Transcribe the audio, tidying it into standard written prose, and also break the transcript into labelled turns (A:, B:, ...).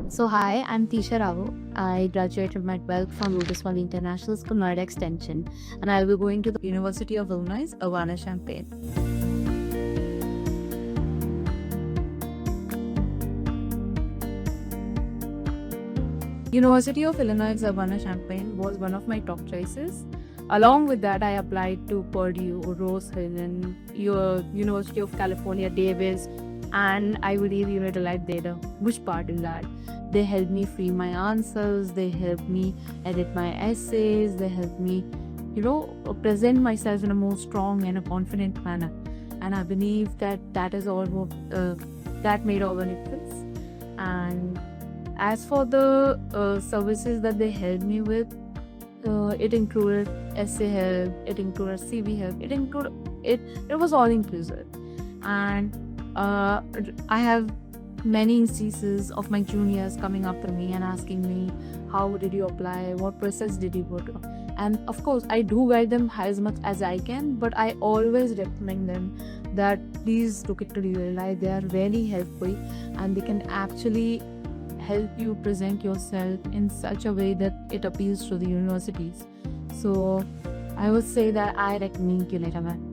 A: So hi, I'm Teisha Rawat. I graduated my 12th from University International School, Noida Extension, and I'll be going to the University of Illinois Urbana, Champaign. University of Illinois Urbana, Champaign was one of my top choices. Along with that, I applied to Purdue, Rose Hill, and University of California, Davis, and I believe UniRely did a huge part in that. They helped me free my answers, they helped me edit my essays, they helped me, present myself in a more strong and a confident manner. And I believe that is all that made all the difference. And as for the services that they helped me with, it included essay help, it included CV help, it was all inclusive. And I have many instances of my juniors coming up to me and asking me, how did you apply, what process did you go to? And of course I do guide them as much as I can, but I always recommend them that please look into UIUC. They are very helpful and they can actually help you present yourself in such a way that it appeals to the universities. So I would say that I recommend UIUC.